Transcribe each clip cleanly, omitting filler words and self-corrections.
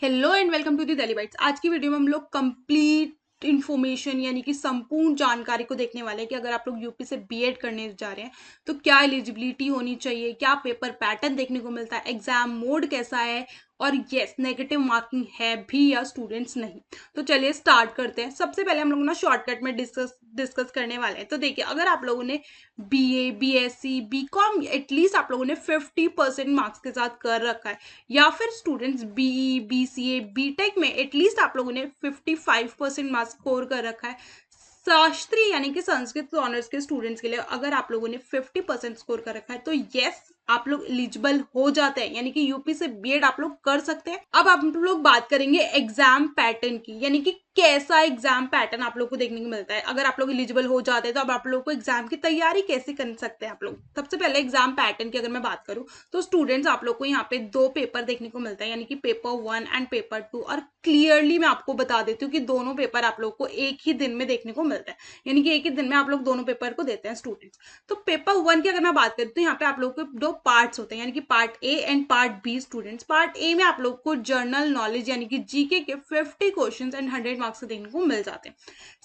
Hello and welcome to the Delhi Bites. आज की video में हम लोग कंप्लीट इन्फॉर्मेशन यानी कि संपूर्ण जानकारी को देखने वाले हैं कि अगर आप लोग यूपी से बीएड करने जा रहे हैं तो क्या एलिजिबिलिटी होनी चाहिए, क्या पेपर पैटर्न देखने को मिलता है, एग्जाम मोड कैसा है और यस नेगेटिव मार्किंग है भी या स्टूडेंट्स नहीं। तो चलिए स्टार्ट करते हैं। सबसे पहले हम लोग ना शॉर्टकट में डिस्कस करने वाले हैं। तो देखिए, अगर आप लोगों ने बीए, बीएससी, बीकॉम एटलीस्ट आप लोगों ने 50% मार्क्स के साथ कर रखा है, या फिर स्टूडेंट्स बीई, बीसीए, बीटेक में एटलीस्ट आप लोगों ने 55% मार्क्स स्कोर कर रखा है, शास्त्री यानी कि संस्कृत ऑनर्स के स्टूडेंट्स के लिए अगर आप लोगों ने 50% स्कोर कर रखा है तो यस आप लोग एलिजिबल हो जाते हैं, यानी कि यूपी से बीएड आप लोग कर सकते हैं। अब आप लोग बात करेंगे एग्जाम पैटर्न की, यानी कि कैसा एग्जाम पैटर्न आप लोग को देखने को मिलता है। अगर आप लोग एलिजिबल हो जाते हैं तो अब आप लोग को एग्जाम की तैयारी कैसे कर सकते हैं आप लोग। सबसे पहले एग्जाम पैटर्न की अगर मैं बात करूं तो स्टूडेंट्स आप लोग को यहाँ पे दो पेपर देखने को मिलता है, यानी कि पेपर 1 एंड पेपर 2। और क्लियरली मैं आपको बता देती हूँ कि दोनों पेपर आप लोग को एक ही दिन में देखने को मिलता है, यानी कि एक ही दिन में आप लोग दोनों पेपर को देते हैं स्टूडेंट्स। तो पेपर 1 की अगर मैं बात करूँ तो यहाँ पे आप लोग को दो पार्ट्स होते हैं, यानी कि part A and part B. Students part A में आप लोग को जनरल नॉलेज यानी कि जीके के 50 क्वेश्चंस एंड 100 मार्क्स देखने को मिल जाते हैं।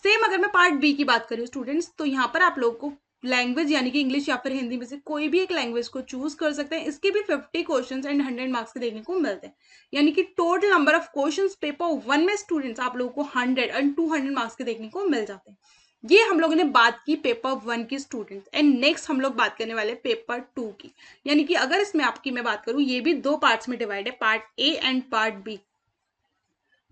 सेम अगर मैं पार्ट बी की बात करूँ स्टूडेंट्स, तो यहाँ पर आप लोग को लैंग्वेज यानी कि इंग्लिश या फिर हिंदी में से कोई भी एक लैंग्वेज को चूज कर सकते हैं। इसके भी 50 क्वेश्चंस एंड 100 मार्क्स के देखने को मिलते हैं, यानी कि total number of questions paper 1 में स्टूडेंट्स आप लोगों को 100 एंड 200 मार्क्स के देखने को मिल जाते हैं। ये हम लोगों ने बात की पेपर 1 की स्टूडेंट्स। एंड नेक्स्ट हम लोग बात करने वाले पेपर 2 की, यानी कि अगर इसमें आपकी मैं बात करूं, ये भी दो पार्ट्स में डिवाइड है, part A and part B.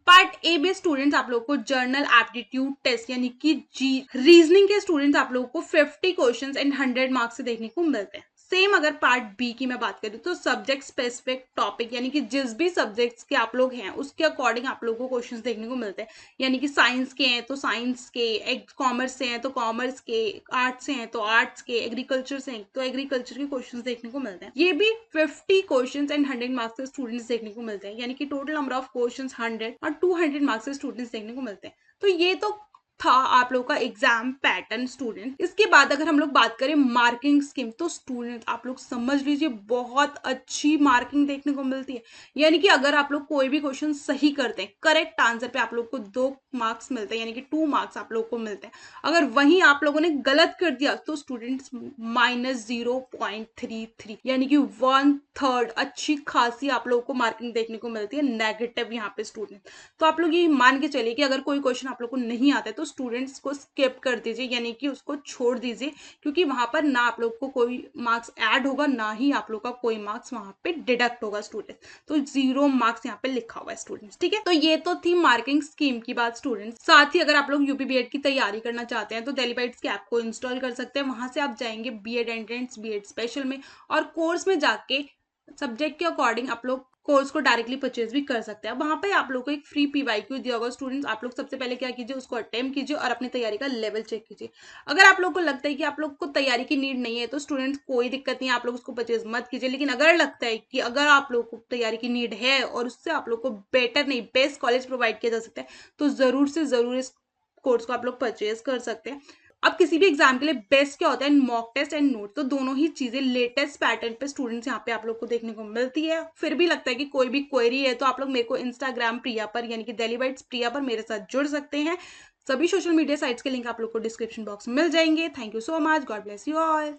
Part A में स्टूडेंट्स आप लोगों को जर्नल एप्टीट्यूड टेस्ट यानी कि जी रीजनिंग के स्टूडेंट्स आप लोगों को 50 क्वेश्चंस एंड 100 मार्क्स से देखने को मिलते हैं। सेम अगर पार्ट बी की मैं बात करूँ तो सब्जेक्ट स्पेसिफिक टॉपिक, यानी कि जिस भी सब्जेक्ट्स के आप लोग हैं उसके अकॉर्डिंग आप लोगों को क्वेश्चंस देखने को मिलते हैं, यानी कि साइंस के हैं तो साइंस के, कॉमर्स से हैं तो कॉमर्स के, आर्ट्स से हैं तो आर्ट्स के, एग्रीकल्चर से हैं तो एग्रीकल्चर के क्वेश्चंस देखने को मिलते हैं। ये भी 50 क्वेश्चंस एंड 100 मार्क्स के स्टूडेंट्स देखने को मिलते हैं, यानी कि टोटल नंबर ऑफ क्वेश्चंस 100 और 200 मार्क्स के स्टूडेंट्स देखने को मिलते हैं। तो ये तो था आप लोग का एग्जाम पैटर्न स्टूडेंट। इसके बाद अगर हम लोग बात करें मार्किंग स्कीम, तो स्टूडेंट आप लोग समझ लीजिए बहुत अच्छी मार्किंग देखने को मिलती है, यानी कि अगर आप लोग कोई भी क्वेश्चन सही करते हैं, करेक्ट आंसर पे आप लोग को 2 मार्क्स मिलते हैं, यानी कि 2 मार्क्स आप लोग को मिलते हैं। अगर वहीं आप लोगों ने गलत कर दिया तो स्टूडेंट्स -0.33, यानी कि 1/3 अच्छी खासी आप लोग को मार्किंग देखने को मिलती है नेगेटिव यहाँ पे स्टूडेंट। तो आप लोग ये मान के चलिए कि अगर कोई क्वेश्चन आप लोग को नहीं आता है तो स्टूडेंट्स को स्किप कर दीजिए, यानी कि उसको छोड़ दीजिए, क्योंकि वहां पर ना आप लोग को कोई मार्क्स ऐड होगा ना ही आप लोग का कोई मार्क्स वहां पे डिडक्ट होगा स्टूडेंट्स। तो 0 मार्क्स यहाँ पे लिखा हुआ है स्टूडेंट्स, ठीक है। तो ये तो थी मार्किंग स्कीम की बात स्टूडेंट्स। साथ ही अगर आप लोग यूपी बीएड की तैयारी करना चाहते हैं तो दिल्ली बाइट्स के ऐप को इंस्टॉल कर सकते हैं। वहां से आप जाएंगे बीएड एंट्रेंस, बीएड स्पेशल में, और कोर्स में जाके सब्जेक्ट के अकॉर्डिंग आप लोग कोर्स को डायरेक्टली परचेज भी कर सकते हैं। वहां पे आप लोग को एक फ्री पीवाईक्यू दिया होगा स्टूडेंट्स। आप लोग सबसे पहले क्या कीजिए, उसको अटेम्प्ट कीजिए और अपनी तैयारी का लेवल चेक कीजिए। अगर आप लोग को लगता है कि आप लोग को तैयारी की नीड नहीं है तो स्टूडेंट्स कोई दिक्कत नहीं है, आप लोग उसको परचेज मत कीजिए। लेकिन अगर लगता है कि अगर आप लोग को तैयारी की नीड है और उससे आप लोग को बेटर नहीं बेस्ट कॉलेज प्रोवाइड किया जा सकता है तो जरूर से जरूर इस कोर्स को आप लोग परचेज कर सकते हैं। अब किसी भी एग्जाम के लिए बेस्ट क्या होता है, मॉक टेस्ट एंड नोट। तो दोनों ही चीजें लेटेस्ट पैटर्न पे स्टूडेंट्स यहाँ पे आप लोग को देखने को मिलती है। फिर भी लगता है कि कोई भी क्वेरी है तो आप लोग मेरे को इंस्टाग्राम प्रिया पर यानी कि दिल्ली बाइट्स प्रिया पर मेरे साथ जुड़ सकते हैं। सभी सोशल मीडिया साइट्स के लिंक आप लोग को डिस्क्रिप्शन बॉक्स में मिल जाएंगे। Thank you so much, God bless you all.